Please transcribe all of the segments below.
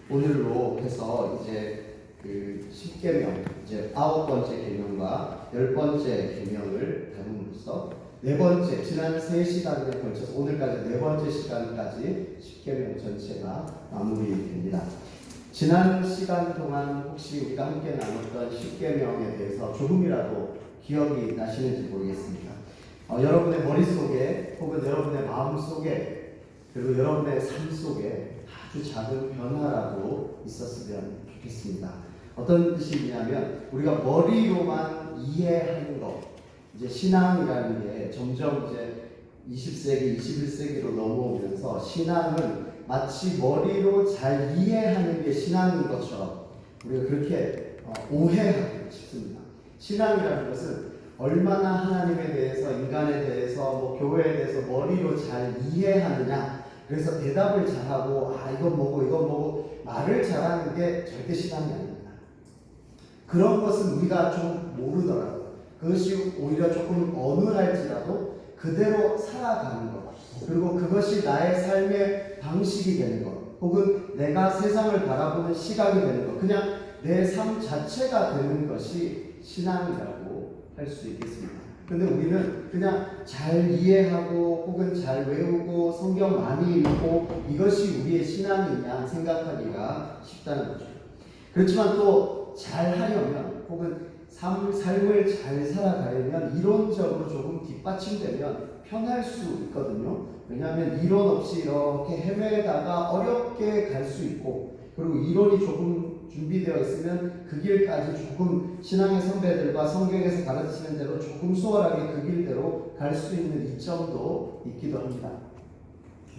오늘로 해서 이제 그 10계명, 이제 9번째 계명과 10번째 계명을 다룸으로써 네 번째, 지난 3시간에 걸쳐서 오늘까지 네 번째 시간까지 10계명 전체가 마무리됩니다. 지난 시간 동안 혹시 우리가 함께 나눴던 10계명에 대해서 조금이라도 기억이 나시는지 모르겠습니다. 여러분의 머릿속에 혹은 여러분의 마음속에 그리고 여러분의 삶 속에 아주 작은 변화라도 있었으면 좋겠습니다. 어떤 뜻이냐면 우리가 머리로만 이해하는 것, 이제 신앙이라는 게 점점 이제 20세기, 21세기로 넘어오면서 신앙은 마치 머리로 잘 이해하는 게 신앙인 것처럼 우리가 그렇게 오해하기 쉽습니다. 신앙이라는 것은 얼마나 하나님에 대해서, 인간에 대해서, 교회에 대해서 머리로 잘 이해하느냐, 그래서 대답을 잘하고 이건 뭐고 말을 잘하는 게 절대 신앙이 아닙니다. 그런 것은 우리가 좀 모르더라고요. 그것이 오히려 조금 어눌할지라도 그대로 살아가는 것, 그리고 그것이 나의 삶의 방식이 되는 것, 혹은 내가 세상을 바라보는 시각이 되는 것, 그냥 내 삶 자체가 되는 것이 신앙이라고 할 수 있겠습니다. 근데 우리는 그냥 잘 이해하고 혹은 잘 외우고 성경 많이 읽고 이것이 우리의 신앙이냐 생각하기가 쉽다는 거죠. 그렇지만 또 잘 하려면 혹은 삶을 잘 살아가려면 이론적으로 조금 뒷받침되면 편할 수 있거든요. 왜냐하면 이론 없이 이렇게 헤매다가 어렵게 갈 수 있고, 그리고 이론이 조금 준비되어 있으면 그 길까지 조금 신앙의 선배들과 성경에서 가르치는 대로 조금 수월하게 그 길대로 갈 수 있는 이점도 있기도 합니다.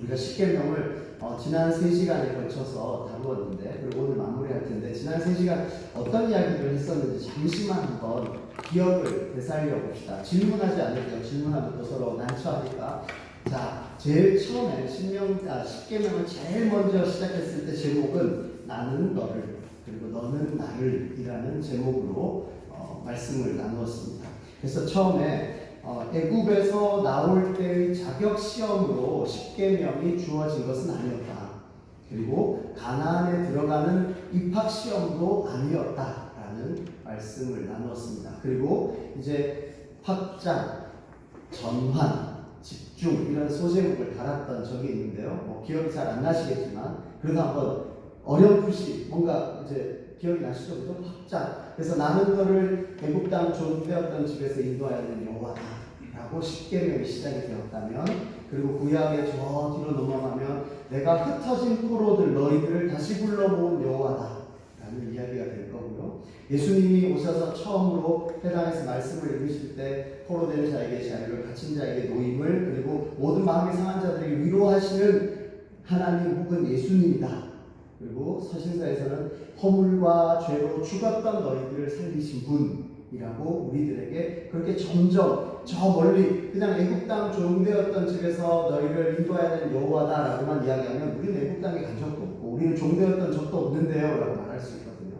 우리가 10계명을 지난 3시간에 걸쳐서 다루었는데, 그리고 오늘 마무리할 텐데, 지난 3시간 어떤 이야기를 했었는지 잠시만 한번 기억을 되살려 봅시다. 질문하지 않을게요. 질문하면 또 서로 난처하니까. 자, 제일 처음에 10계명을 제일 먼저 시작했을 때 제목은 나는 너를, 그리고 너는 나를 이라는 제목으로 말씀을 나누었습니다. 그래서 처음에 애굽에서 나올 때의 자격 시험으로 10계명이 주어진 것은 아니었다. 그리고 가나안에 들어가는 입학 시험도 아니었다라는 말씀을 나누었습니다. 그리고 이제 확장, 전환, 집중 이런 소제목을 달았던 적이 있는데요. 기억이 잘 안 나시겠지만 그래도 한번 어렴풋이 뭔가 이제 기억이 나시죠? 그죠? 확장. 그래서 나는 너를 애굽 땅 종되었던 집에서 인도하였는 여호와다 라고 10계명이 시작이 되었다면, 그리고 구약의 저 뒤로 넘어가면 내가 흩어진 포로들 너희들을 다시 불러 모은 여호와다 라는 이야기가 될 거고요. 예수님이 오셔서 처음으로 회당에서 말씀을 읽으실 때 포로된 자에게 자유를, 갇힌 자에게 노임을, 그리고 모든 마음이 상한 자들에게 위로하시는 하나님 혹은 예수님이다. 그리고 서신서에서는 허물과 죄로 죽었던 너희들을 살리신 분이라고 우리들에게 그렇게 점점 저 멀리 그냥 애굽 땅 종되었던 집에서 너희를 인도해야 되는 여호와다라고만 이야기하면 우리는 애굽 땅에 간 적도 없고 우리는 종되었던 적도 없는데요 라고 말할 수 있거든요.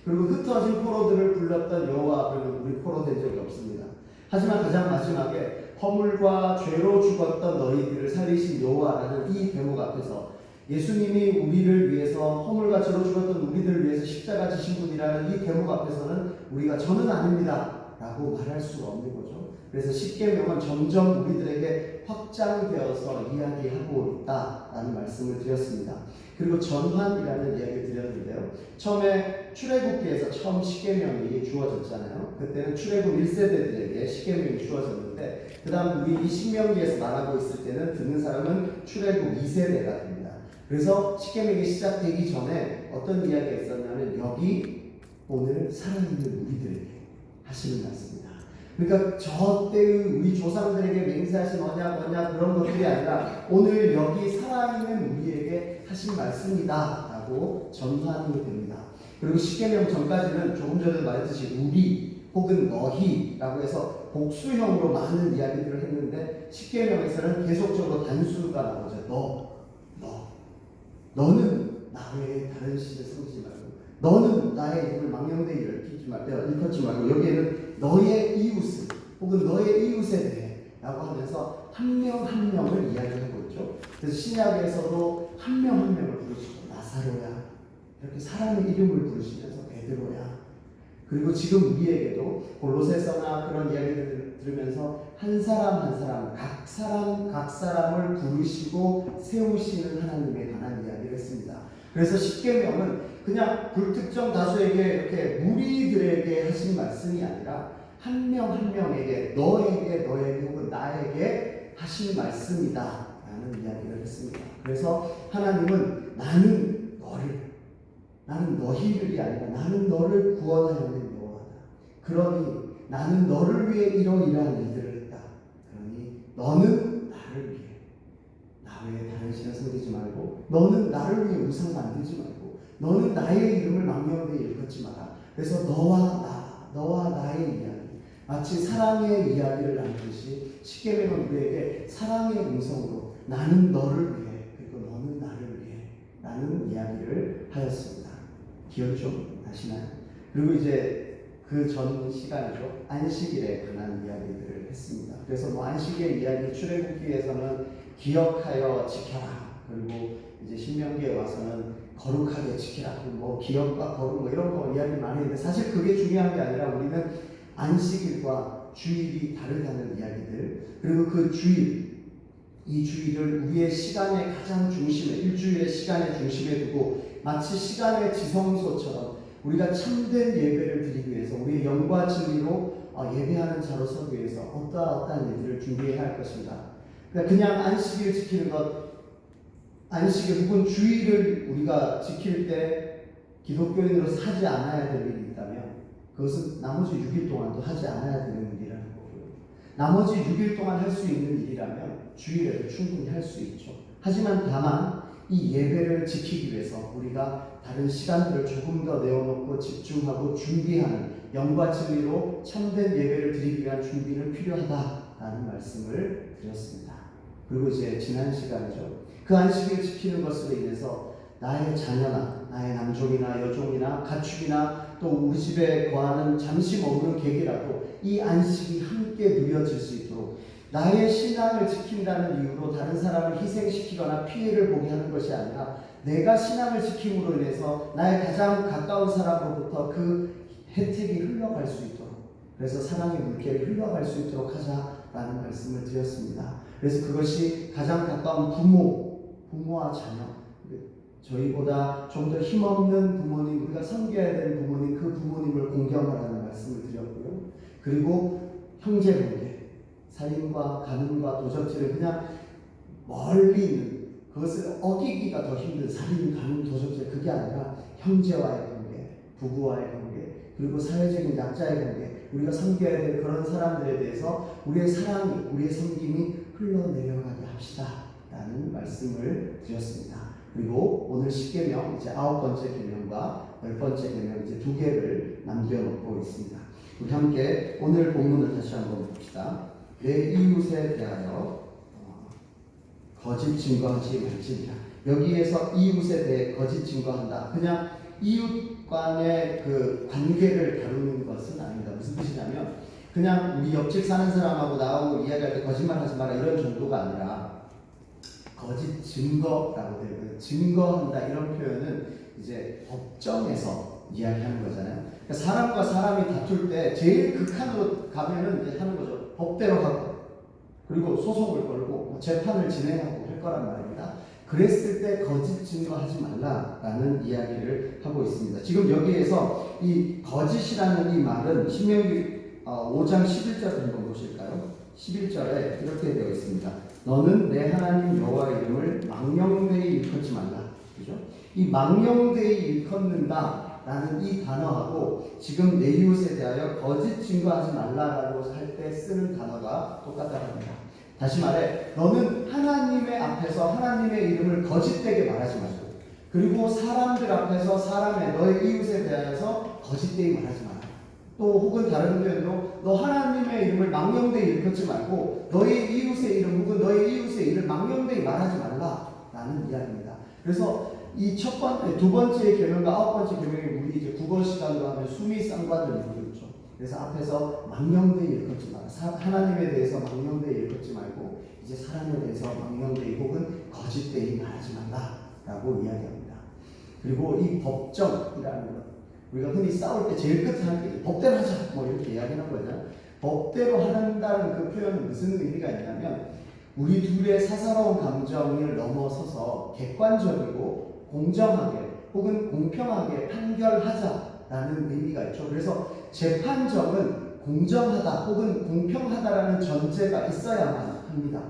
그리고 흩어진 포로들을 불렀던 여호와, 그리고 우리 포로된 적이 없습니다. 하지만 가장 마지막에 허물과 죄로 죽었던 너희들을 살리신 여호와라는 이 대목 앞에서 예수님이 우리를 위해서, 허물과 죄로 죽었던 우리들을 위해서 십자가 지신 분이라는 이 대목 앞에서는 우리가 저는 아닙니다 라고 말할 수가 없는 거죠. 그래서 10계명은 점점 우리들에게 확장되어서 이야기하고 있다라는 말씀을 드렸습니다. 그리고 전환이라는 이야기를 드렸는데요. 처음에 출애굽기에서 처음 10계명이 주어졌잖아요. 그때는 출애굽 1세대들에게 10계명이 주어졌는데, 그 다음 우리 이 신명기에서 말하고 있을 때는 듣는 사람은 출애굽 2세대가 됩니다. 그래서 10계명이 시작되기 전에 어떤 이야기가 있었냐면 여기 오늘 살아있는 우리들에게 하시는 말씀입니다. 그러니까 저 때의 우리 조상들에게 맹세하신 언약 그런 것들이 아니라 오늘 여기 살아있는 우리에게 하신 말씀이다 라고 전환이 됩니다. 그리고 10계명 전까지는 조금 전에 말했듯이 우리 혹은 너희라고 해서 복수형으로 많은 이야기들을 했는데 10계명에서는 계속적으로 단수가 나오죠. 너는 나 외에 다른 신을 섬기지 말고, 너는 나의 이름을 망령되이 일컫지 말고, 여기에는 너의 이웃을 혹은 너의 이웃에 대해 라고 하면서 한 명 한 명을 이야기하고 있죠. 그래서 신약에서도 한 명 한 명을 부르시고 나사로야 이렇게 사람의 이름을 부르시면서 베드로야. 그리고 지금 우리에게도 골로새서나 그런 이야기들을 들으면서 한 사람 한 사람 각 사람을 부르시고 세우시는 하나님에 관한 이야기를 했습니다. 그래서 십계명은 그냥 불특정 다수에게 이렇게 무리들에게 하신 말씀이 아니라 한 명 한 명에게 너에게 혹은 나에게 하신 말씀이다 라는 이야기를 했습니다. 그래서 하나님은 나는 너희들이 아니라 나는 너를 구원하려는 여호와다. 그러니 나는 너를 위해 이러이러한 일들을 했다. 그러니 너는 나를 위해 나 외에 다른 신을 섬기지 말고, 너는 나를 위해 우상 만들지 말고, 너는 나의 이름을 망령되이 일컫지 마라. 그래서 너와 나의 이야기, 마치 사랑의 이야기를 나누듯이 십계명은 우리에게 사랑의 음성으로 나는 너를 위해 그리고 너는 나를 위해 라는 이야기를 하였습니다. 기억 좀 나시나요? 그리고 이제 그 전 시간이죠. 안식일에 관한 이야기들을 했습니다. 그래서 안식일 이야기 출애굽기에서는 기억하여 지켜라. 그리고 이제 신명기에 와서는 거룩하게 지키라. 기억과 거룩 이런 거 이야기 많이 했는데 사실 그게 중요한 게 아니라 우리는 안식일과 주일이 다르다는 이야기들, 그리고 그 주일, 이 주일을 우리의 시간의 가장 중심에, 일주일의 시간의 중심에 두고 마치 시간의 지성소처럼 우리가 참된 예배를 드리기 위해서 우리의 영과 진리로 예배하는 자로 서기 위해서 어떠한 일들을 준비해야 할 것입니다. 그냥 안식일 지키는 것, 안식일 혹은 주일을 우리가 지킬 때 기독교인으로서 하지 않아야 될 일이 있다면 그것은 나머지 6일 동안도 하지 않아야 되는 일이라는 거고요. 나머지 6일 동안 할 수 있는 일이라면 주일에도 충분히 할 수 있죠. 하지만 다만 이 예배를 지키기 위해서 우리가 다른 시간들을 조금 더 내어놓고 집중하고 준비하는 영과 진리로 참된 예배를 드리기 위한 준비는 필요하다라는 말씀을 드렸습니다. 그리고 이제 지난 시간이죠. 그 안식일 지키는 것으로 인해서 나의 자녀나 나의 남종이나 여종이나 가축이나 또 우리 집에 거하는 잠시 머무는 객이라도 이 안식이 함께 누려질 수 있도록 나의 신앙을 지킨다는 이유로 다른 사람을 희생시키거나 피해를 보게 하는 것이 아니라 내가 신앙을 지킴으로 인해서 나의 가장 가까운 사람으로부터 그 혜택이 흘러갈 수 있도록, 그래서 사랑의 물결이 흘러갈 수 있도록 하자라는 말씀을 드렸습니다. 그래서 그것이 가장 가까운 부모와 자녀, 저희보다 좀 더 힘없는 부모님, 우리가 섬겨야 되는 부모님, 그 부모님을 공경하라는 말씀을 드렸고요. 그리고 형제관계, 살인과 간음과 도적질을 그냥 멀리 있는, 그것을 어기기가 더 힘든 살인, 간음, 도적질, 그게 아니라 형제와의 관계, 부부와의 관계, 그리고 사회적인 약자의 관계, 우리가 섬겨야 될 그런 사람들에 대해서 우리의 사랑이, 우리의 섬김이 흘러내려가게 합시다 라는 말씀을 드렸습니다. 그리고 오늘 십계명, 이제 9번째 계명과 10번째 계명, 이제 2개를 남겨놓고 있습니다. 우리 함께 오늘 본문을 다시 한번 봅시다. 내 이웃에 대하여 거짓 증거하지 말지니라. 여기에서 이웃에 대해 거짓 증거한다. 그냥 이웃 간의 그 관계를 다루는 것은 아닙니다. 무슨 뜻이냐면 그냥 우리 옆집 사는 사람하고 나하고 이야기할 때 거짓말하지 마라 이런 정도가 아니라 거짓 증거라고 되어 있고요. 증거한다 이런 표현은 이제 법정에서 이야기하는 거잖아요. 그러니까 사람과 사람이 다툴 때 제일 극한으로 가면은 이제 하는 거죠. 법대로 하고 그리고 소송을 걸고 재판을 진행하고 할 거란 말입니다. 그랬을 때 거짓 증거하지 말라라는 이야기를 하고 있습니다. 지금 여기에서 이 거짓이라는 이 말은 신명기 5장 11절 한번 보실까요? 11절에 이렇게 되어 있습니다. 너는 내 하나님 여호와의 이름을 망령되이 일컫지 말라. 그죠? 이 망령되이 일컫는다 라는 이 단어하고 지금 내 이웃에 대하여 거짓 증거하지 말라라고 할 때 쓰는 단어가 똑같다고 합니다. 다시 말해, 너는 하나님의 앞에서 하나님의 이름을 거짓되게 말하지 말고, 그리고 사람들 앞에서 너의 이웃에 대하여서 거짓되게 말하지 마라. 또 혹은 다른 표현으로 너 하나님의 이름을 망령되이 일컫지 말고 너의 이웃의 이름 혹은 너의 이웃의 이름을 망령되이 말하지 말라라는 이야기입니다. 그래서 이 두 번째 계명과 9번째 계명이 우리 이제 국어 시간으로 하면 숨이 쌍관을 이루고 있죠. 그래서 앞에서 망령되이 일컫지 마라. 하나님에 대해서 망령되이 일컫지 말고 이제 사람에 대해서 망령되이 혹은 거짓되이 말하지 말라라고 이야기합니다. 그리고 이 법정이라는 것, 우리가 흔히 싸울 때 제일 끝에 하는 게 법대로 하자 뭐 이렇게 이야기하는 거잖아요. 법대로 한다는 그 표현은 무슨 의미가 있냐면 우리 둘의 사사로운 감정을 넘어서서 객관적이고 공정하게 혹은 공평하게 판결하자라는 의미가 있죠. 그래서 재판정은 공정하다 혹은 공평하다라는 전제가 있어야만 합니다.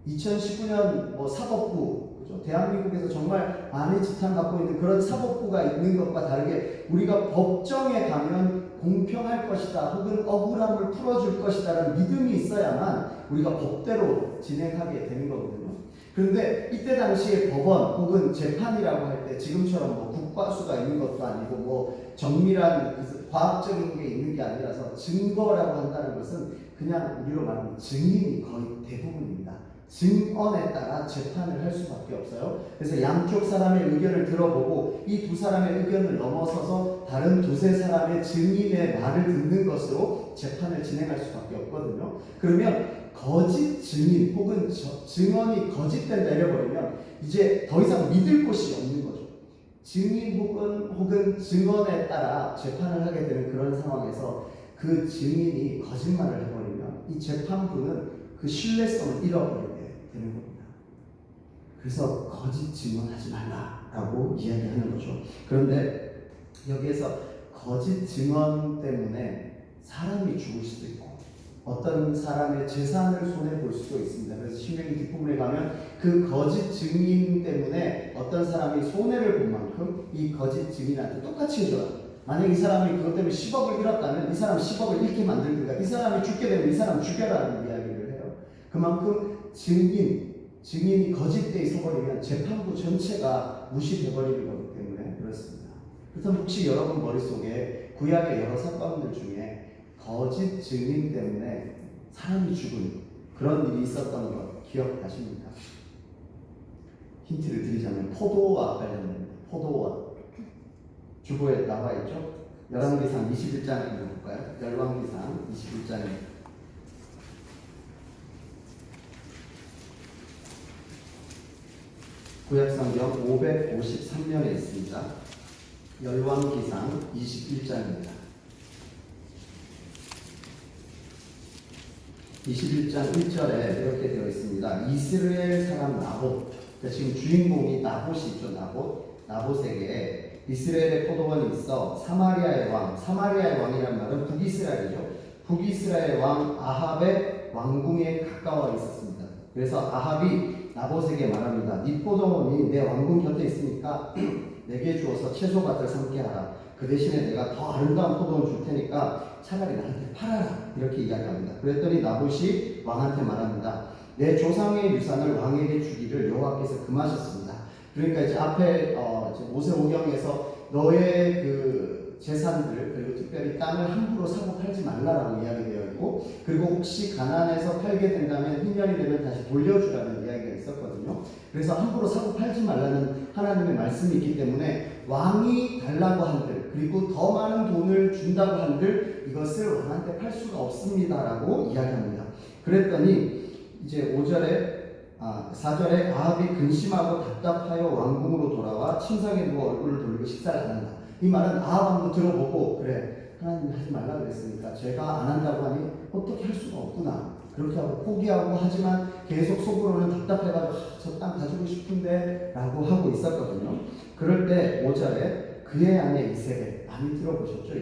2019년 사법부, 그죠? 대한민국에서 정말 많은 지탄 갖고 있는 그런 사법부가 있는 것과 다르게 우리가 법정에 가면 공평할 것이다 혹은 억울함을 풀어줄 것이다라는 믿음이 있어야만 우리가 법대로 진행하게 되는 거거든요. 그런데 이때 당시에 법원 혹은 재판이라고 할 때 지금처럼 국과수가 있는 것도 아니고 정밀한 과학적인 게 있는 게 아니라서 증거라고 한다는 것은 그냥 우리로 말하면 증인이 거의 대부분입니다. 증언에 따라 재판을 할 수밖에 없어요. 그래서 양쪽 사람의 의견을 들어보고 이 두 사람의 의견을 넘어서서 다른 두세 사람의 증인의 말을 듣는 것으로 재판을 진행할 수밖에 없거든요. 그러면 거짓 증인 혹은 증언이 거짓된다 이래버리면 이제 더 이상 믿을 곳이 없는 거죠. 증인 혹은 증언에 따라 재판을 하게 되는 그런 상황에서 그 증인이 거짓말을 해버리면 이 재판부는 그 신뢰성을 잃어버리게 되는 겁니다. 그래서 거짓 증언하지 말라라고 이야기하는 거죠. 그런데 여기에서 거짓 증언 때문에 사람이 죽을 수도 있고 어떤 사람의 재산을 손해볼 수도 있습니다. 그래서 신명기 뒷부분에 가면 그 거짓 증인 때문에 어떤 사람이 손해를 본 만큼 이 거짓 증인한테 똑같이 해줘요. 만약 이 사람이 그것 때문에 10억을 잃었다면 이 사람 10억을 잃게 만들든가 이 사람이 죽게 되면 이 사람 죽여라는 이야기를 해요. 그만큼 증인이 거짓되어 있어버리면 재판부 전체가 무시돼버리는 거기 때문에 그렇습니다. 그렇다면 혹시 여러분 머릿속에 구약의 여러 사건들 중에 거짓 증인 때문에 사람이 죽은 그런 일이 있었던 것 기억하십니까? 힌트를 드리자면 포도와 관련된 포도와 주보에 나와 있죠? 열왕기상 21장 읽어볼까요? 열왕기상 21장에 구약성경 553면에 있습니다. 열왕기상 21장입니다. 21장 1절에 이렇게 되어 있습니다. 이스라엘 사람 나봇, 그러니까 지금 주인공이 나봇이 있죠. 나봇에게 이스라엘의 포도원이 있어 사마리아의 왕이란 말은 북이스라엘이죠. 북이스라엘 왕 아합의 왕궁에 가까워 있었습니다. 그래서 아합이 나봇에게 말합니다. 네 포도원이 내 왕궁 곁에 있으니까 내게 주어서 채소밭을 삼게 하라. 그 대신에 내가 더 아름다운 포도원 줄 테니까 차라리 나한테 팔아라. 이렇게 이야기합니다. 그랬더니 나봇이 왕한테 말합니다. 내 조상의 유산을 왕에게 주기를 여호와께서 금하셨습니다. 그러니까 이제 앞에 모세오경에서 너의 그 재산들 그리고 특별히 땅을 함부로 사고 팔지 말라라고 이야기되어 있고 그리고 혹시 가난해서 팔게 된다면 1년이 되면 다시 돌려주라는 이야기가 있었거든요. 그래서 함부로 사고 팔지 말라는 하나님의 말씀이 있기 때문에 왕이 달라고 한들 그리고 더 많은 돈을 준다고 한들 이것을 왕한테 팔 수가 없습니다라고 이야기합니다. 그랬더니 이제 4절에 아합이 근심하고 답답하여 왕궁으로 돌아와 침상에 누워 얼굴을 돌리고 식사를 안 한다. 이 말은 아합 왕도 들어보고 그래 하나님이 하지 말라 그랬으니까 제가 안 한다고 하니 어떻게 할 수가 없구나. 그렇게 하고 포기하고 하지만 계속 속으로는 답답해가지고 저 땅 가지고 싶은데 라고 하고 있었거든요. 그럴 때 5절에 그의 아내 이세벨, 많이 들어보셨죠?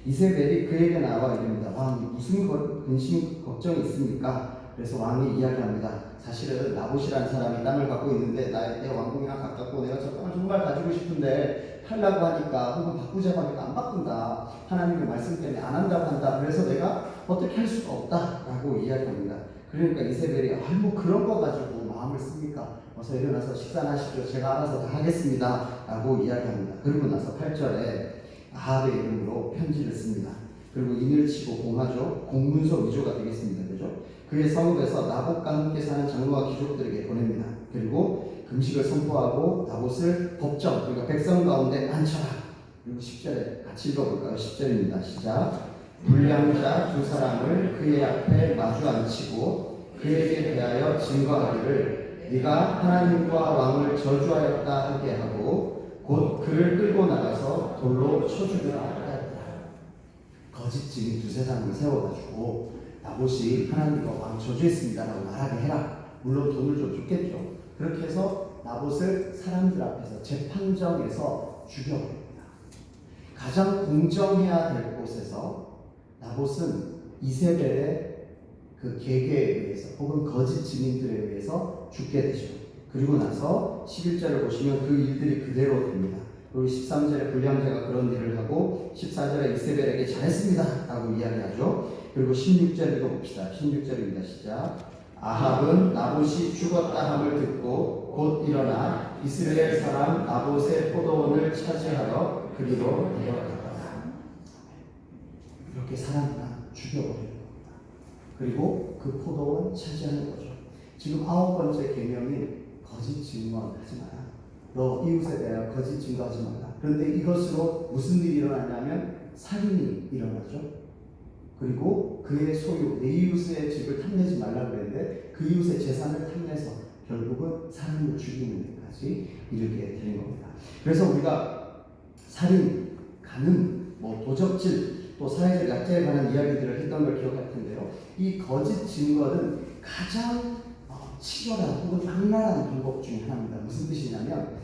이세벨이 그에게 나와 이릅니다. 왕이 무슨 근심 걱정이 있습니까? 그래서 왕이 이야기합니다. 사실은 나봇이라는 사람이 땅을 갖고 있는데 내 왕궁이랑 가깝고 내가 저 땅을 정말 가지고 싶은데 팔라고 하니까 혹은 바꾸자고 하니까 안 바꾼다. 하나님의 말씀 때문에 안 한다고 한다. 그래서 내가 어떻게 할 수가 없다라고 이야기합니다. 그러니까 이세벨이 뭐 그런 거 가지고 마음을 씁니까? 어서 일어나서 식사나 하시죠. 제가 알아서 다 하겠습니다. 라고 이야기합니다. 그리고 나서 8절에 아합의 이름으로 편지를 씁니다. 그리고 인을 치고 공하죠. 공문서 위조가 되겠습니다. 그죠? 그의 성읍에서 나봇과 함께 사는 장로와 귀족들에게 보냅니다. 그리고 금식을 선포하고 나봇을 법정, 그러니까 백성 가운데 앉혀라. 그리고 10절에 같이 읽어볼까요? 10절입니다. 시작. 불량자 두 사람을 그의 앞에 마주 앉히고 그에게 대하여 증거하기를 네가 하나님과 왕을 저주하였다 하게 하고 곧 그를 끌고 나가서 돌로 쳐주기로 하였더라. 거짓 증인 두세 사람을 세워가지고 나봇이 하나님과 왕 저주했습니다라고 말하게 해라. 물론 돈을 좀 줬겠죠. 그렇게 해서 나봇을 사람들 앞에서 재판정에서 죽여버립니다. 가장 공정해야 될 곳에서 나봇은 이세벨의 그 계계에 의해서 혹은 거짓 증인들에 의해서 죽게 되죠. 그리고 나서 11절을 보시면 그 일들이 그대로 됩니다. 그리고 13절에 불량자가 그런 일을 하고 14절에 이세벨에게 잘했습니다 라고 이야기하죠. 그리고 16절 읽어봅시다. 16절입니다. 시작. 아합은 나봇이 죽었다 함을 듣고 곧 일어나 이스라엘 사람 나봇의 포도원을 차지하러 그리로 내려갔다. 이렇게 사람이나 죽여버리는 겁니다. 그리고 그 포도원 차지하는 거죠. 지금 9번째 계명이 거짓 증언하지 마라. 너 이웃에 대하여 거짓 증거하지 마라. 그런데 이것으로 무슨 일이 일어나냐면 살인이 일어나죠. 그리고 그의 소유, 내 이웃의 집을 탐내지 말라고 그랬는데 그 이웃의 재산을 탐내서 결국은 사람을 죽이는 데까지 이르게 되는 겁니다. 그래서 우리가 살인, 간음, 도적질, 또 사회적 약자에 관한 이야기들을 했던 걸 기억할 텐데요. 이 거짓 증거는 가장 치열한 혹은 악랄한 방법 중에 하나입니다. 무슨 뜻이냐면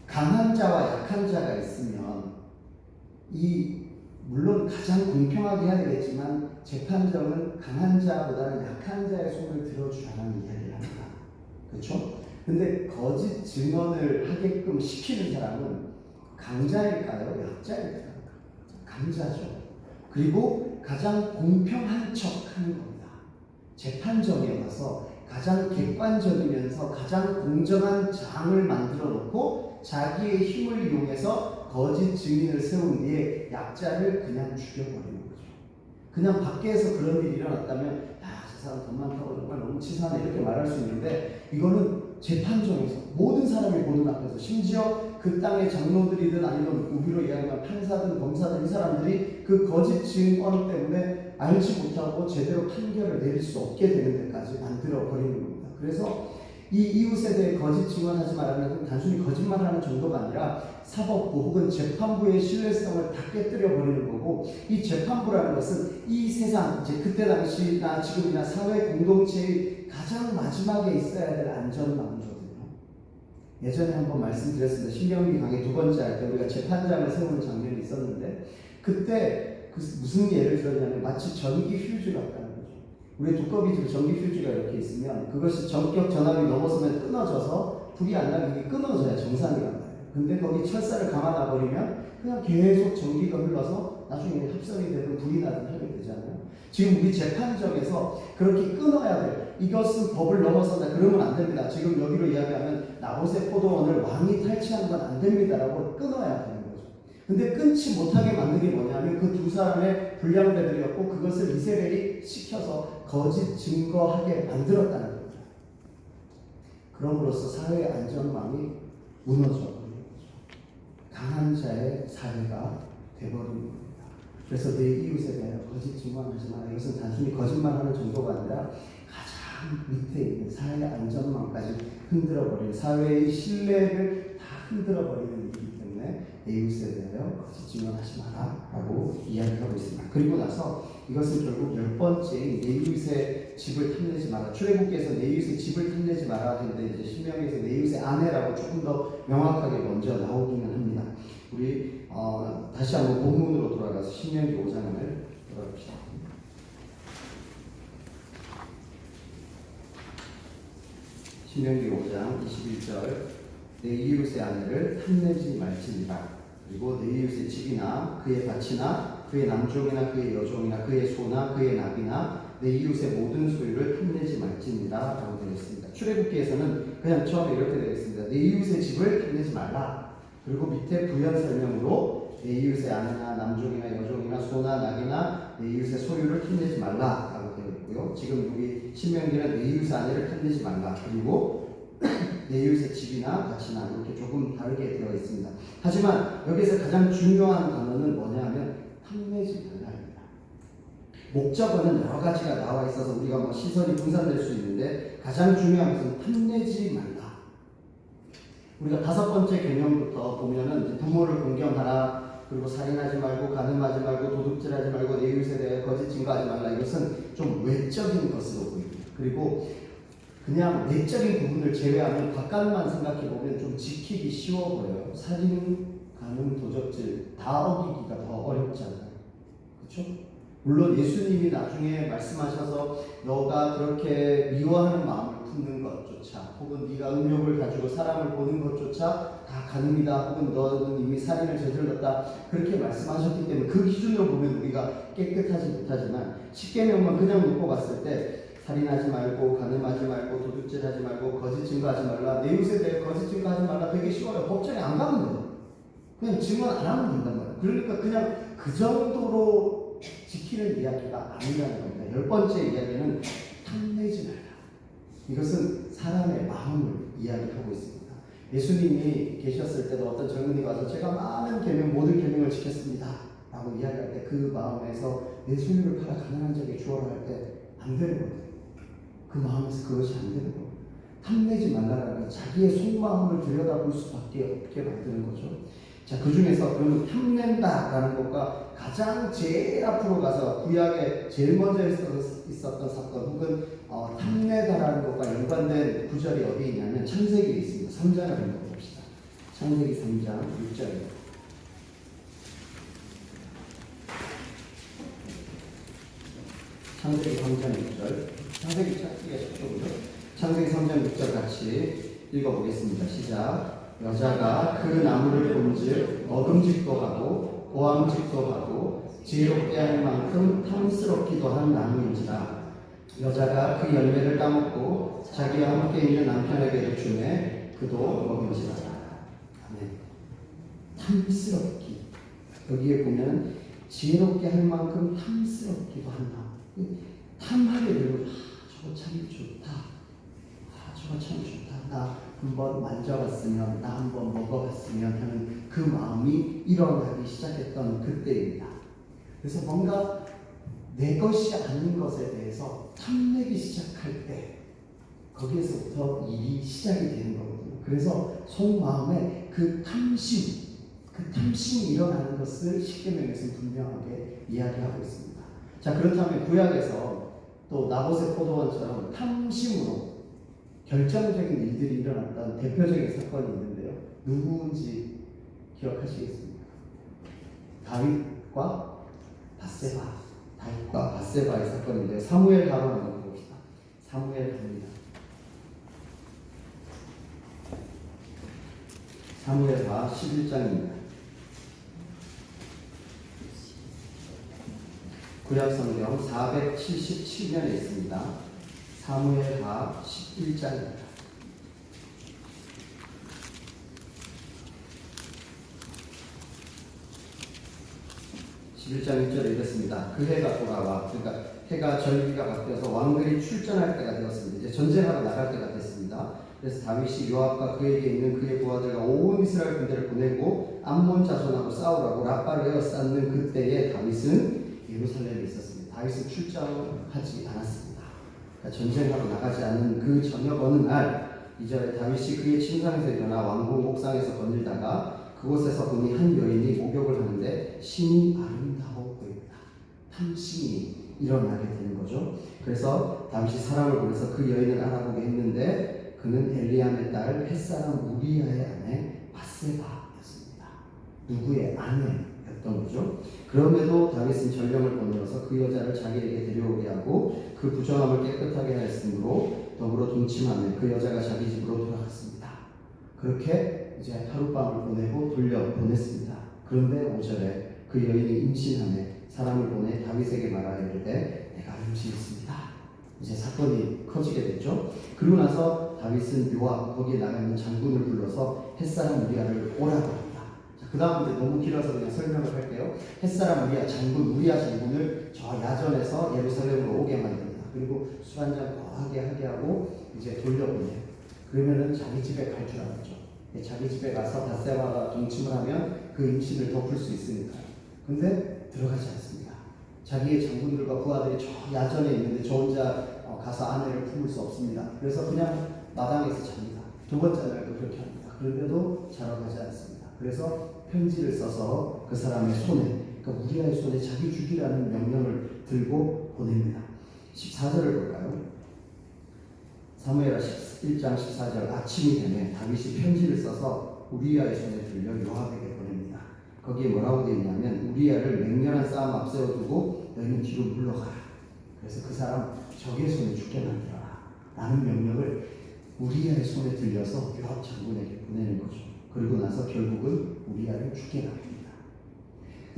강한 자와 약한 자가 있으면 물론 가장 공평하게 해야 되겠지만 재판정은 강한 자보다는 약한 자의 손을 들어주라는 이야기를 합니다. 그렇죠? 근데 거짓 증언을 하게끔 시키는 사람은 강자일까요? 약자일까요? 강자죠. 그리고 가장 공평한 척 하는 겁니다. 재판정에 와서 가장 객관적이면서 가장 공정한 장을 만들어 놓고 자기의 힘을 이용해서 거짓 증인을 세운 뒤에 약자를 그냥 죽여버리는 거죠. 그냥 밖에서 그런 일이 일어났다면 저 사람 돈 많다고 정말 너무 치사하네 이렇게 말할 수 있는데 이거는 재판정에서 모든 사람이 보는 앞에서 심지어 그 땅의 장로들이든 아니면 우리로 이야기하면 판사든 검사든 이 사람들이 그 거짓 증언 때문에 알지 못하고 제대로 판결을 내릴 수 없게 되는 데까지 만들어 버리는 겁니다. 그래서 이 이웃에 대해 거짓 증언하지 말라는 단순히 거짓말하는 정도가 아니라 사법부 혹은 재판부의 신뢰성을 다 깨뜨려 버리는 거고, 이 재판부라는 것은 이 세상, 이제 그때 당시나 지금이나 사회 공동체의 가장 마지막에 있어야 될 안전망이거든요. 예전에 한번 말씀드렸습니다. 신명기 강의 2번째 할 때 우리가 재판장을 세우는 장면이 있었는데, 그때 무슨 예를 들었냐면 마치 전기 퓨즈 같다는 거죠. 우리 두꺼비 집에 전기 퓨즈가 이렇게 있으면 그것이 전격 전압이 넘어서면 끊어져서 불이 안 나게 이게 끊어져야 정상이란 말이에요. 근데 거기 철사를 감아놔 버리면 그냥 계속 전기가 흘러서 나중에 합선이 되든 불이 나든 하게 되잖아요. 지금 우리 재판정에서 그렇게 끊어야 돼요. 이것은 법을 넘어선다. 그러면 안 됩니다. 지금 여기로 이야기하면 나봇의 포도원을 왕이 탈취하는 건 안 됩니다라고 끊어야 되는 거죠. 근데 끊지 못하게 만든 게 뭐냐면 그 두 사람의 불량배들이었고, 그것을 이세벨이 시켜서 거짓 증거하게 만들었다는 거죠. 그럼으로써 사회의 안전망이 무너져 버린 거죠. 강한 자의 사회가 되버린 겁니다. 그래서 내 이웃에 대하여 거짓 증언하지 마라. 이것은 단순히 거짓말하는 정도가 아니라 가장 밑에 있는 사회의 안전망까지 흔들어버리는, 사회의 신뢰를 다 흔들어버리는 일이기 때문에 내 이웃에 대하여 거짓 증언하지 마라 라고 이야기하고 있습니다. 그리고 나서 이것은 결국 10번째인 내 이웃의 집을 탐내지 마라. 출애굽기에서 내 이웃의 집을 탐내지 마라 하는데, 이제 신명기에서 내 이웃의 아내라고 조금 더 명확하게 먼저 나오기는 합니다. 우리 다시 한번 본문으로 돌아가서 신명기 5장을 돌아봅시다. 신명기 5장 21절, 내 이웃의 아내를 탐내지 말지니라. 그리고 내 이웃의 집이나 그의 밭이나 그의 남종이나 그의 여종이나 그의 소나 그의 나귀나 내 이웃의 모든 소유를 탐내지 말지니라 라고 되어 있습니다. 출애굽기에서는 그냥 처음에 이렇게 되어 있습니다. 내 이웃의 집을 탐내지 말라. 그리고 밑에 부연 설명으로 내 이웃의 아내나 남종이나 여종이나 소나 나귀나 내 이웃의 소유를 탐내지 말라 라고 되어 있고요. 지금 여기 신명기는 내 이웃의 아내를 탐내지 말라, 그리고 내 이웃의 집이나 밭이나 이렇게 조금 다르게 되어 있습니다. 하지만 여기서 가장 중요한 단어는 뭐냐면 탐내지 말라입니다. 목적어는 여러 가지가 나와 있어서 우리가 시선이 분산될 수 있는데, 가장 중요한 것은 탐내지 말라. 우리가 5번째 계명부터 보면은 이제 부모를 공경하라, 그리고 살인하지 말고, 간음하지 말고, 도둑질하지 말고, 내 이웃에 대해 거짓 증거하지 말라. 이것은 좀 외적인 것으로 보입니다. 그리고 그냥 내적인 부분을 제외하면 바깥만 생각해 보면 좀 지키기 쉬워 보여요. 살인, 간음, 도적질 다 어기기가 더 어렵잖아요. 그렇죠? 물론 예수님이 나중에 말씀하셔서 너가 그렇게 미워하는 마음을 품는 것조차, 혹은 네가 음욕을 가지고 사람을 보는 것조차 다 간음이다, 혹은 너는 이미 살인을 저질렀다, 그렇게 말씀하셨기 때문에 그 기준으로 보면 우리가 깨끗하지 못하지만, 십계명만 그냥 놓고 봤을 때 살인하지 말고, 간음하지 말고, 도둑질하지 말고, 거짓 증거하지 말라, 내 이웃에 대해 거짓 증거하지 말라, 되게 쉬워요. 법정에 안 가면 돼요. 그냥 증언 안 하면 된단 말이에요. 그러니까 그냥 그 정도로 지키는 이야기가 아니라는 겁니다. 10번째 이야기는 탐내지 말라. 이것은 사람의 마음을 이야기하고 있습니다. 예수님이 계셨을 때도 어떤 젊은이가 와서 제가 많은 계명, 모든 계명을 지켰습니다 라고 이야기할 때 그 마음에서 내 소유를 팔아 가난한 자에게 주어라 할 때 안 되는 거예요. 그 마음에서 그것이 안 되는 거예요. 탐내지 말라라는 건 자기의 속마음을 들여다볼 수밖에 없게 만드는 거죠. 자, 그 중에서 그러면 탐낸다라는 것과 가장 제일 앞으로 가서 구약에 제일 먼저 있었던 사건, 혹은 탐내다라는 것과 연관된 구절이 어디 있냐면 창세기에 있습니다. 3장을 한번 봅시다. 창세기 3장 6절입니다. 창세기 3장 6절. 창세기 찾기가 쉽죠? 창세기 3장 6절 같이 읽어보겠습니다. 시작. 여자가 그 나무를 본즉 먹음직도 하고 보암직도 하고 지혜롭게 할 만큼 탐스럽기도 한 나무인지라. 여자가 그 열매를 따먹고 자기와 함께 있는 남편에게도 주매 그도 먹은지라. 아멘. 탐스럽기. 여기에 보면 지혜롭게 할 만큼 탐스럽기도 한다. 탐하게 되고 저거 참 좋다. 저거 참 좋다. 나 한번 만져봤으면, 나 한번 먹어봤으면 하는 그 마음이 일어나기 시작했던 그때입니다. 그래서 뭔가 내 것이 아닌 것에 대해서 탐내기 시작할 때 거기에서부터 일이 시작이 되는 거거든요. 그래서 속마음에 그 탐심이 일어나는 것을 십계명에서는 분명하게 이야기하고 있습니다. 자, 그렇다면 구약에서 또 나봇의 포도원처럼 탐심으로 결정적인 일들이 일어났던 대표적인 사건이 있는데요. 누구인지 기억하시겠습니까? 다윗과 바세바의 사건인데요. 사무엘하로 한번 봅시다. 사무엘하입니다. 사무엘하 11장입니다. 구약성경 477면에 있습니다. 사무엘하 11장입니다. 11장 1절에 이랬습니다. 그 해가 돌아와, 그러니까 해가 절기가 바뀌어서 왕들이 출전할 때가 되었습니다. 이제 전쟁하러 나갈 때가 됐습니다. 그래서 다윗이 요압과 그에게 있는 그의 부하들과 온 이스라엘 군대를 보내고 암몬 자손하고 싸우라고 라빠를 에워쌌는 그때에 다윗은 예루살렘에 있었습니다. 다윗은 출전하지 않았습니다. 그러니까 전쟁하러 나가지 않는 그 저녁 어느 날, 이절에 다윗이 그의 침상에서 일어나 왕궁 옥상에서 거닐다가 그곳에서 보니 한 여인이 목욕을 하는데 심히 아름다워 보입니다. 탐심이 일어나게 되는 거죠. 그래서 다윗이 사람을 보내서 그 여인을 알아보게 했는데 그는 엘리암의 딸 햇사람 우리아의 아내 바세바였습니다. 누구의 아내였던 거죠. 그럼에도 다윗은 전령을 보내어서 그 여자를 자기에게 데려오게 하고 그 부정함을 깨끗하게 하였으므로 더불어 동침하며 그 여자가 자기 집으로 돌아갔습니다. 그렇게 이제 하룻밤을 보내고 돌려보냈습니다. 그런데 5절에 그 여인이 임신하며 사람을 보내 다윗에게 말하여 이르되 내가 임신했습니다. 이제 사건이 커지게 됐죠. 그리고 나서 다윗은 요압, 거기에 나가 있는 장군을 불러서 햇사람 우리아를 오라고 합니다. 그 다음 이제 너무 길어서 그냥 설명을 할게요. 햇사람 우리아 장군, 우리아 장군을 저 야전에서 예루살렘으로 오게 만듭니다. 그리고 술 한잔 거하게 하게 하고 이제 돌려보내요. 그러면은 자기 집에 갈 줄 알았죠. 자기 집에 가서 바세바가 동침을 하면 그 임신을 덮을 수 있으니까요. 근데 들어가지 않습니다. 자기의 장군들과 부하들이 저 야전에 있는데 저 혼자 가서 아내를 품을 수 없습니다. 그래서 그냥 마당에서 잡니다. 두 번째 날도 그렇게 합니다. 그런데도 자락하지 않습니다. 그래서 편지를 써서 그 사람의 손에, 그러니까 우리아의 손에 자기 죽이라는 명령을 들고 보냅니다. 14절을 볼까요? 사무엘하 1장 14절. 아침이 되면 다윗이 편지를 써서 우리아의 손에 들려 요압에게 보냅니다. 거기에 뭐라고 되어 있냐면 우리아를 맹렬한 싸움 앞세워두고 너희는 뒤로 물러가라. 그래서 그 사람 적의 손에 죽게 만들어라 라는 명령을 우리아의 손에 들려서 요압 장군에게 보내는 거죠. 그리고 나서 결국은 우리아를 죽게 만듭니다.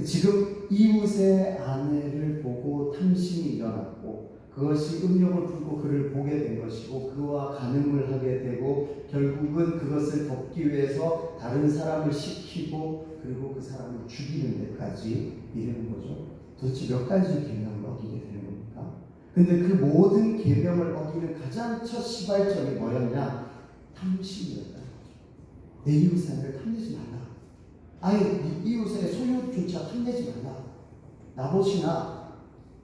지금 이웃의 아내를 보고 탐심이 일어났고 그것이 음욕을 풀고 그를 보게 된 것이고 그와 간음을 하게 되고 결국은 그것을 덮기 위해서 다른 사람을 시키고 그리고 그 사람을 죽이는 데까지 이르는 거죠. 도대체 몇 가지 계명을 어기게 되는 겁니까? 근데 그 모든 계명을 어기는 가장 첫 시발점이 뭐였냐? 탐심이었다는 거죠. 내 이웃의 아내를 탐내지 말라. 아예 이웃의 소유조차 탐내지 말라. 나봇이나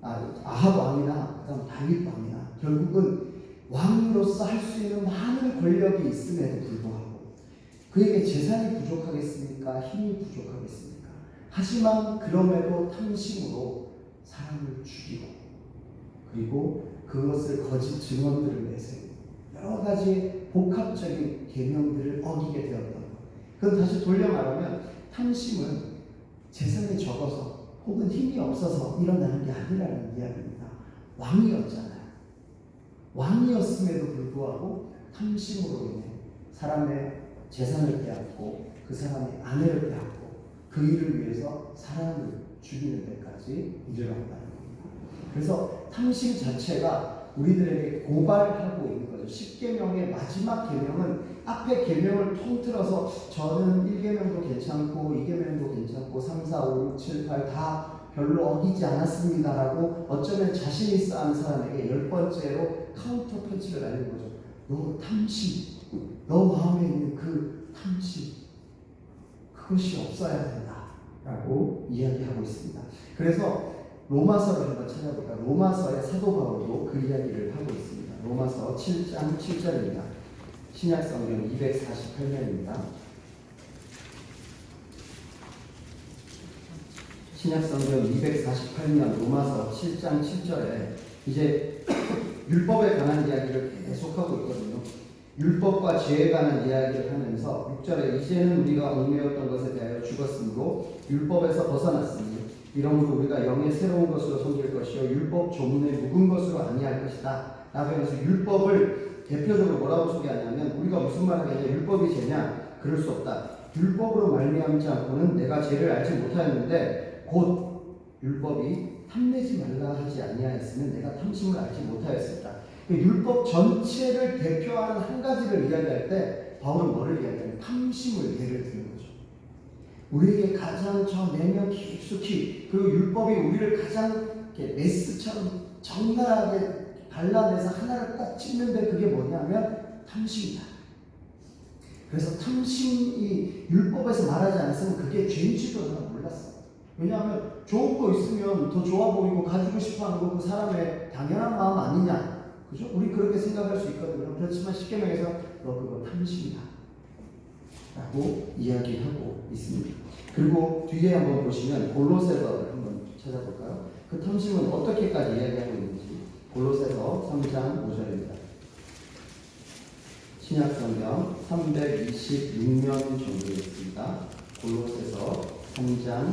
아합 왕이나 그다음 다윗 왕이나 결국은 왕으로서 할 수 있는 많은 권력이 있음에도 불구하고 그에게 재산이 부족하겠습니까? 힘이 부족하겠습니까? 하지만 그럼에도 탐심으로 사람을 죽이고 그리고 그것을 거짓 증언들을 내세우고 여러 가지 복합적인 계명들을 어기게 되었던 것. 그건 다시 돌려 말하면 탐심은 재산이 적어서 혹은 힘이 없어서 일어나는 게 아니라는 이야기입니다. 왕이었잖아요. 왕이었음에도 불구하고 탐심으로 인해 사람의 재산을 빼앗고 그 사람의 아내를 빼앗고 그 일을 위해서 사람을 죽이는 데까지 이르렀다는 겁니다. 그래서 탐심 자체가 우리들에게 고발하고 있는 거죠. 10계명의 마지막 계명은 앞에 계명을 통틀어서 저는 1계명도 괜찮고 2계명도 괜찮고 3, 4, 5, 6, 7, 8 다 별로 어기지 않았습니다라고 어쩌면 자신 있어 하는 사람에게 10번째로 카운터 펀치를 날리는 거죠. 너 탐심, 너 마음에 있는 그 탐심, 그것이 없어야 된다라고 이야기하고 있습니다. 그래서 로마서를 한번 찾아볼까요? 로마서의 사도 바울도 그 이야기를 하고 있습니다. 로마서 7장 7절입니다. 신약성경 248면입니다. 신약성경 248면 로마서 7장 7절에 이제 율법에 관한 이야기를 계속하고 있거든요. 율법과 죄에 관한 이야기를 하면서 6절에 이제는 우리가 얽매였던 것에 대하여 죽었으므로 율법에서 벗어났으니 이러므로 우리가 영의 새로운 것으로 섬길 것이요 율법 조문에 묵은 것으로 아니할 것이다 라고 해서 율법을 대표적으로 뭐라고 소개하냐면 우리가 무슨 말 하겠냐? 율법이 죄냐? 그럴 수 없다. 율법으로 말미암지 않고는 내가 죄를 알지 못하였는데 곧 율법이 탐내지 말라 하지 아니하였으면 내가 탐심을 알지 못하였습니다. 율법 전체를 대표하는 한 가지를 이야기할 때 바울은 뭐를 이야기하냐면 탐심을 예를 드는 거죠. 우리에게 가장 저 내면 깊숙이 그리고 율법이 우리를 가장 메스처럼 적나라하게 발라내서 하나를 딱 찍는데 그게 뭐냐면 탐심이다. 그래서 탐심이 율법에서 말하지 않았으면 그게 죄인지도 나는 몰랐어. 왜냐하면 좋은 거 있으면 더 좋아 보이고 가지고 싶어하는 거 그 사람의 당연한 마음 아니냐. 그죠? 우리 그렇게 생각할 수 있거든요. 그렇지만 10계명에서 너 그거 탐심이다 라고 이야기하고 있습니다. 그리고 뒤에 한번 보시면 골로새서를 한번 찾아볼까요? 그 탐심은 어떻게까지 이야기하고 있는지 골로새서 3장 5절입니다. 신약성경 326면 정도에 있습니다. 골로새서 3장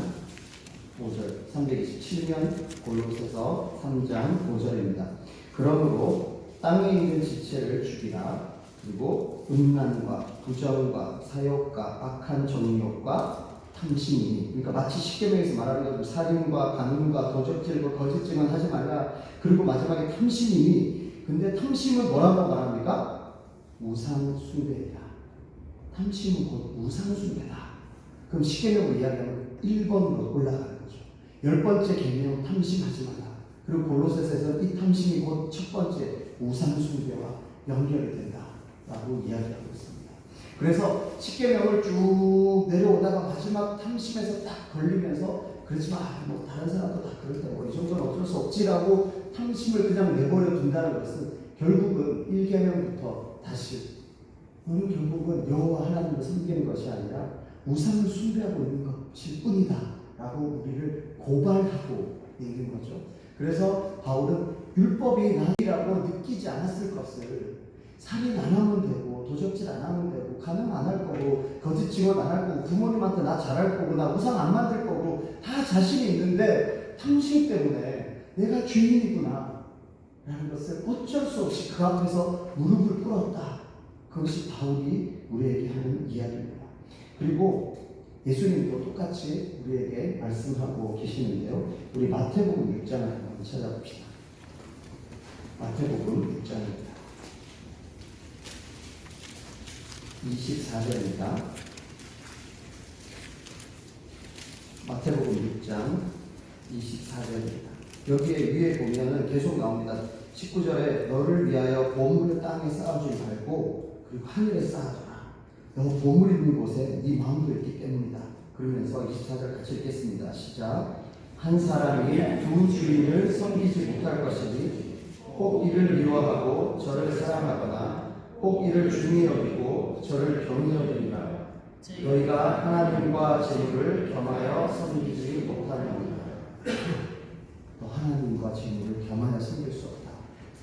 5절, 327면 골로새서 3장 5절입니다. 그러므로 땅에 있는 지체를 죽이라. 그리고 음란과 부정과 사욕과 악한 정욕과 탐심이니, 그러니까 마치 10계명에서 말하는 것처럼 살인과 간음과 도적질과 거짓 증언하지 말라. 그리고 마지막에 탐심이니, 근데 탐심은 뭐라고 말합니까? 우상 숭배이다. 탐심은 곧 우상 숭배다. 그럼 10계명을 이야기하면 1번으로 올라가는 거죠. 10번째 계명 탐심하지 말라. 그리고 골로새서에서는 이 탐심이 곧 첫 번째 우상 숭배와 연결이 된다라고 이야기하고 있습니다. 그래서 10계명을 쭉 내려오다가 마지막 탐심에서 딱 걸리면서 그렇지만 뭐 다른 사람도 다 그럴 때 뭐 이 정도는 어쩔 수 없지라고 탐심을 그냥 내버려 둔다는 것은 결국은 1계명부터 다시 너는 결국은 여호와 하나님을 섬기는 것이 아니라 우상을 숭배하고 있는 것일 뿐이다 라고 우리를 고발하고 있는 거죠. 그래서 바울은 율법이 나라고 느끼지 않았을 것을 살인 안 하면 되고, 도적질 안 하면 되고, 간음 안 할 거고, 거짓 증언 안 할 거고, 부모님한테 나 잘할 거고, 나 우상 안 만들 거고 다 자신이 있는데 탐심 때문에 내가 죄인이구나 라는 것을 어쩔 수 없이 그 앞에서 무릎을 꿇었다. 그것이 바울이 우리에게 하는 이야기입니다. 그리고 예수님도 똑같이 우리에게 말씀하고 계시는데요. 우리 마태복음 6장을 한번 찾아봅시다. 마태복음 6장입니다. 24절입니다. 마태복음 6장 24절입니다. 여기에 위에 보면은 계속 나옵니다. 19절에 너를 위하여 보물을 땅에 쌓아주지 말고 그리고 하늘에 쌓아둬라. 너 보물 있는 곳에 네 마음도 있기 때문이다. 그러면서 24절 같이 읽겠습니다. 시작. 한 사람이 두 주인을 섬기지 못할 것이니 꼭 이를 미워하고 저를 사랑하거나 꼭 이를 중히 여기고 저를 경히 여기리라. 너희가 하나님과 재물을 겸하여 섬기지 못하느니라. 너 하나님과 재물을 겸하여 섬길 수 없다.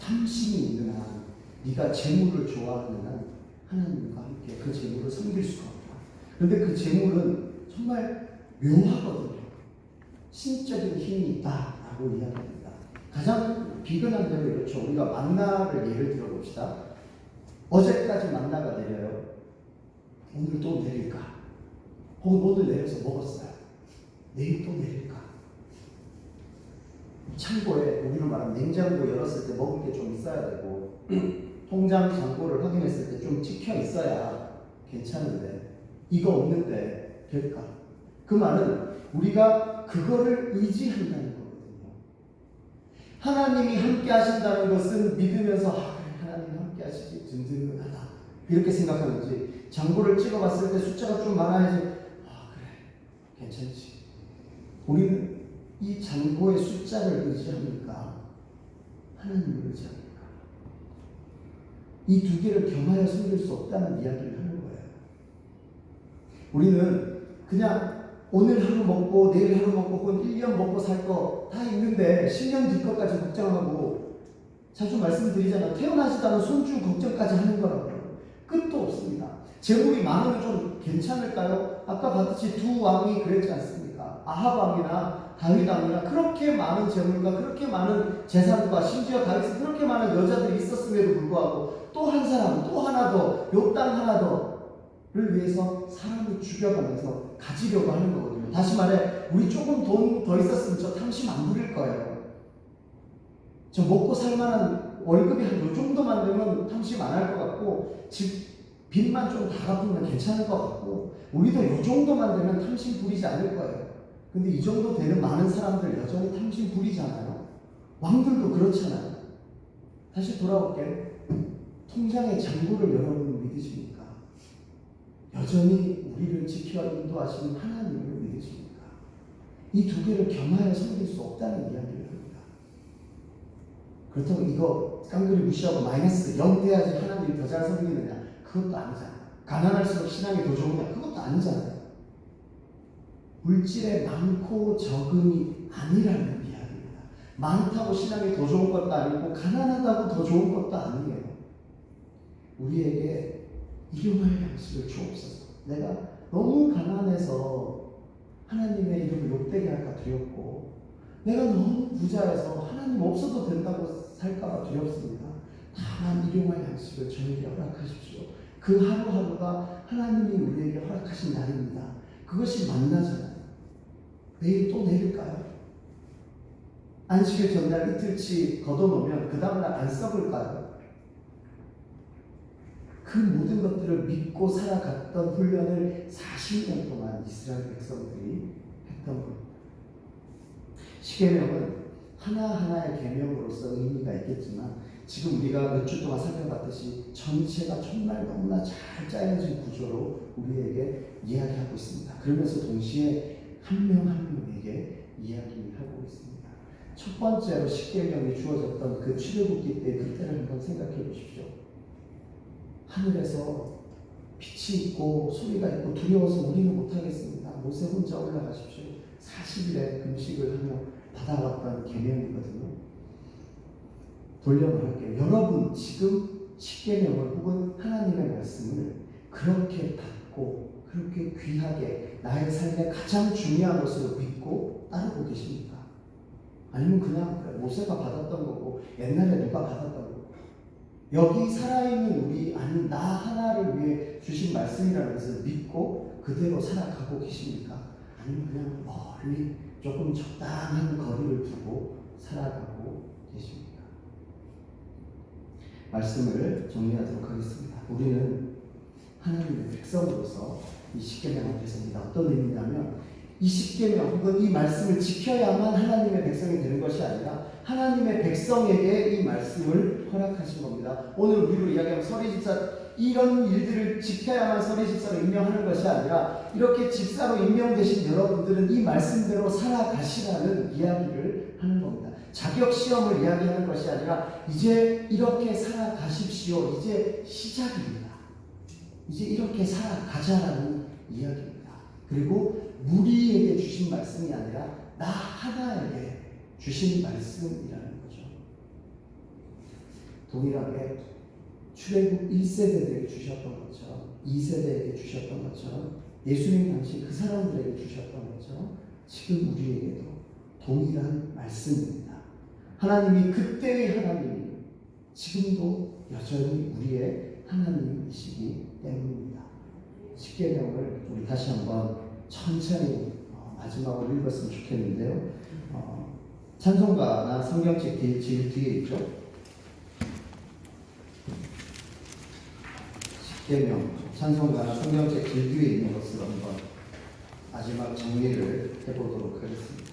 탐심이 있는 한, 네가 재물을 좋아하는 한 하나님과 함께 그 재물을 섬길 수가 없다. 그런데 그 재물은 정말 묘하거든요. 신적인 힘이 있다라고 이야기합니다. 가장 비근한 대로 이렇죠. 우리가 만나를 예를 들어봅시다. 어제까지 만나가 내려요. 오늘 또 내릴까? 혹은 오늘 내려서 먹었어요. 내일 또 내릴까? 창고에, 우리는 말하면 냉장고 열었을 때 먹을 게 좀 있어야 되고 통장 잔고를 확인했을 때 좀 찍혀 있어야 괜찮은데 이거 없는데 될까? 그 말은 우리가 그거를 의지한다는 거거든요. 하나님이 함께 하신다는 것은 믿으면서 그래, 하나님이 함께 하시지 든든하다 이렇게 생각하는지, 잔고를 찍어봤을 때 숫자가 좀 많아야지 그래 괜찮지. 우리는 이 잔고의 숫자를 의지합니까? 하나님을 의지합니까? 이 두 개를 겸하여 섬길 수 없다는 이야기를 하는 거예요. 우리는 그냥 오늘 하루 먹고 내일 하루 먹고 혹은 1년 먹고 살 거 다 있는데 10년 뒤 것까지 걱정하고, 자주 말씀드리잖아요. 태어나지도 않은 손주 걱정까지 하는 거라고요. 끝도 없습니다. 재물이 많으면 좀 괜찮을까요? 아까 봤듯이 두 왕이 그랬지 않습니까? 아합 왕이나 다윗 왕이나 그렇게 많은 재물과 그렇게 많은 재산과 심지어 다윗은 그렇게 많은 여자들이 있었음에도 불구하고 또 한 사람, 또 하나 더, 요 땅 하나 더를 위해서 사람을 죽여가면서 가지려고 하는 거거든요. 다시 말해, 우리 조금 돈 더 있었으면 저 탐심 안 부릴 거예요. 저 먹고 살만한 월급이 한 요 정도만 되면 탐심 안 할 것 같고, 집 빚만 좀 다 갚으면 괜찮을 것 같고, 우리도 요 정도만 되면 탐심 부리지 않을 거예요. 근데 이 정도 되는 많은 사람들 여전히 탐심 부리잖아요. 왕들도 그렇잖아요. 다시 돌아올게요. 통장의 잔고를 여러분 믿으십니까? 여전히 우리를 지켜 인도하시는 하나님을 믿으십니까? 이 두 개를 겸하여 섬길 수 없다는 이야기를 합니다. 그렇다고 이거 깡그리 무시하고 마이너스 0 돼야지 하나님이 더 잘 섬기느냐? 그것도 아니잖아요. 가난할수록 신앙이 더 좋으냐? 그것도 아니잖아요. 물질에 많고 적음이 아니라는 이야기입니다. 많다고 신앙이 더 좋은 것도 아니고 가난하다고 더 좋은 것도 아니에요. 우리에게 일용할 양식을 주옵소서. 내가 너무 가난해서 하나님의 이름을 욕되게 할까 두렵고, 내가 너무 부자여서 하나님 없어도 된다고 살까봐 두렵습니다. 다만 일용할 양식을 저에게 허락하십시오. 그 하루하루가 하나님이 우리에게 허락하신 날입니다. 그것이 만나잖아요. 내일 또 내릴까요? 안식일 전날 이틀치 걷어놓으면 그 다음날 안 썩을까요? 그 모든 것들을 믿고 살아갔던 훈련을 40년 동안 이스라엘 백성들이 했던 겁니다. 십계명은 하나하나의 계명으로서 의미가 있겠지만, 지금 우리가 몇 주 동안 살펴봤듯이 전체가 정말 너무나 잘 짜여진 구조로 우리에게 이야기하고 있습니다. 그러면서 동시에 한 명 한 명에게 이야기하고 있습니다. 첫 번째로 십계명이 주어졌던 그 출애굽기 때 그때를 한번 생각해 보십시오. 하늘에서 빛이 있고 소리가 있고 두려워서 우리는 못하겠습니다. 모세 혼자 올라가십시오. 40일의 금식을 하며 받아왔던 계명이거든요. 돌려 말할게요. 여러분 지금 십계명을 혹은 하나님의 말씀을 그렇게 받고 그렇게 귀하게 나의 삶의 가장 중요한 것으로 믿고 따르고 계십니까? 아니면 그냥 모세가 받았던 거고 옛날에 누가 받았던 거고 여기 살아있는 우리 아니 나 하나를 위해 주신 말씀이라는 것을 믿고 그대로 살아가고 계십니까? 아니면 그냥 멀리 조금 적당한 거리를 두고 살아가고 계십니까? 말씀을 정리하도록 하겠습니다. 우리는 하나님의 백성으로서 이 십계명 앞에 섭니다. 어떤 의미냐면 이 십계명 혹은 이 말씀을 지켜야만 하나님의 백성이 되는 것이 아니라 하나님의 백성에게 이 말씀을 허락하신 겁니다. 오늘 우리로 이야기하면 서리집사 이런 일들을 지켜야만 서리집사로 임명하는 것이 아니라 이렇게 집사로 임명되신 여러분들은 이 말씀대로 살아가시라는 이야기를 하는 겁니다. 자격 시험을 이야기하는 것이 아니라 이제 이렇게 살아가십시오. 이제 시작입니다. 이제 이렇게 살아가자라는 이야기입니다. 그리고 무리에게 주신 말씀이 아니라 나 하나에게 주신 말씀이라는 거죠. 동일하게 출애굽 1세대들에게 주셨던 것처럼 2세대에게 주셨던 것처럼 예수님 당시 그 사람들에게 주셨던 것처럼 지금 우리에게도 동일한 말씀입니다. 하나님이 그때의 하나님이 지금도 여전히 우리의 하나님이시기 때문입니다. 십계명을 우리 다시 한번 천천히 마지막으로 읽었으면 좋겠는데요. 찬송가나 성경책 제일 뒤에 있죠. 십계명 찬송가나 성경책 제일 뒤에 있는 것을 한번 마지막 정리를 해보도록 하겠습니다.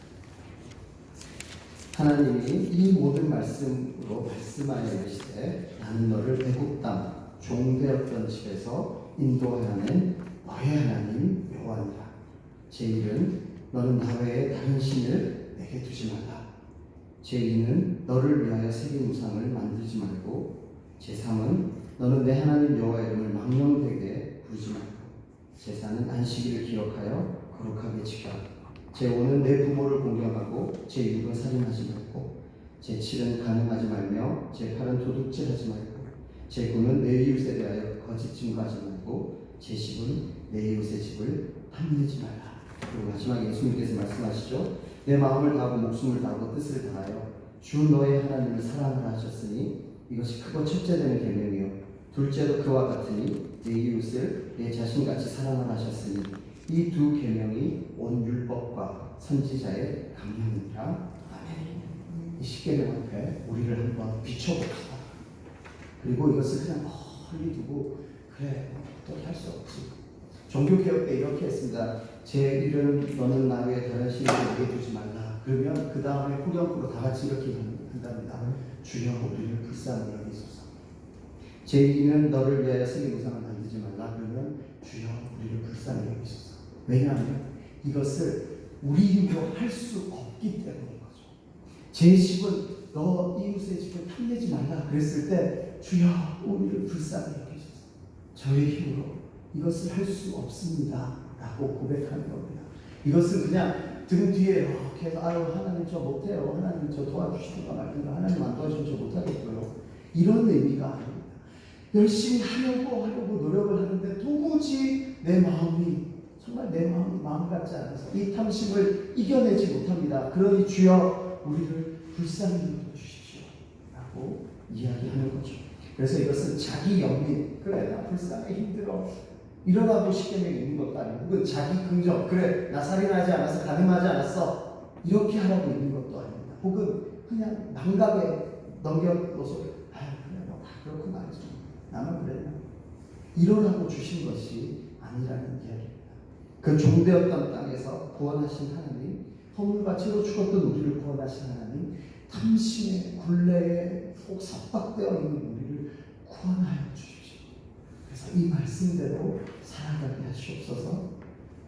하나님이 이 모든 말씀으로 말씀하여 이르시되 나는 너를 애굽 땅 종되었던 집에서 인도하여 낸 너의 하나님 여호와니라. 제1은 너는 나 외에 다른 신을 내게 두지 말라. 제2는 너를 위하여 새긴 우상을 만들지 말고. 제3은 너는 내 하나님 여호와 이름을 망령되게 부르지 말고. 제4는 안식일을 기억하여 거룩하게 지켜라. 제5는 내 부모를 공경하고. 제6은 살인하지 말고. 제7은 간음하지 말며. 제8은 도둑질하지 말고. 제9는 내 이웃에 대하여 거짓 증거하지 말고. 제10은 내 이웃의 집을 탐내지 말라. 그리고 마지막에 예수님께서 말씀하시죠. 내 마음을 다하고 목숨을 다하고 뜻을 다하여 주 너의 하나님을 사랑하라 하셨으니 이것이 크고 첫째 되는 계명이요 둘째도 그와 같으니 내 이웃을 내 자신같이 사랑하라 하셨으니 이 두 계명이 온 율법과 선지자의 강령이니라. 아멘. 이 십계명 앞에 우리를 한번 비춰봅시다. 그리고 이것을 그냥 멀리 두고 그래 어떻게 할 수 없지. 종교개혁 때 이렇게 했습니다. 제1은 너는 나 외에 다른 신을 내게 두지 말라. 그러면 그 다음에 후렴구로 다 같이 이렇게 한답니다. 주여 우리를 불쌍히 여기소서. 제2는 너를 위하여 새긴 우상을 만들지 말라. 그러면 주여 우리를 불쌍히 여기소서. 왜냐하면 이것을 우리 힘으로 할 수 없기 때문인 거죠. 제10은 너 이웃의 집을 탐내지 말라 그랬을 때 주여 우리를 불쌍히 여기소서. 저의 힘으로 이것을 할 수 없습니다 라고 고백하는 겁니다. 이것은 그냥 등 뒤에 이렇게 해서 아유 하나님 저 못해요, 하나님 저 도와주시든가 말든가, 하나님 안 도와주면 저 못하겠고요, 이런 의미가 아닙니다. 열심히 하려고 노력을 하는데 도무지 내 마음이 정말 내 마음 같지 않아서 이 탐심을 이겨내지 못합니다. 그러니 주여 우리를 불쌍히 여겨주십시오 라고 이야기하는 거죠. 그래서 이것은 자기 연민, 그래 나 불쌍해 힘들어 이러라고 십계명이 있는 것도 아니고, 혹은 자기 긍정, 그래 나 살인하지 않았어, 간음하지 않았어 이렇게 하라고 있는 것도 아닙니다. 혹은 그냥 남각에 넘겨놓아서 아유 그래 너 다 그렇고 말이죠, 나만 그랬나, 이러라고 주신 것이 아니라는 이야기입니다. 그 종되었던 땅에서 구원하신 하나님, 허물과 채로 죽었던 우리를 구원하신 하나님, 탐심의 굴레에 꼭 삽박되어 있는 우리를 구원하여 주십시오. 그래서 이 말씀대로 살아가게 하시옵소서.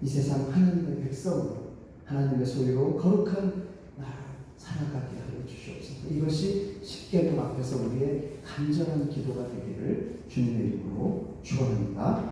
이 세상 하나님의 백성으로 하나님의 소유로 거룩한 나라 살아가게 하여 주시옵소서. 이것이 십계명 앞에서 우리의 간절한 기도가 되기를 주님의 이름으로 축원합니다.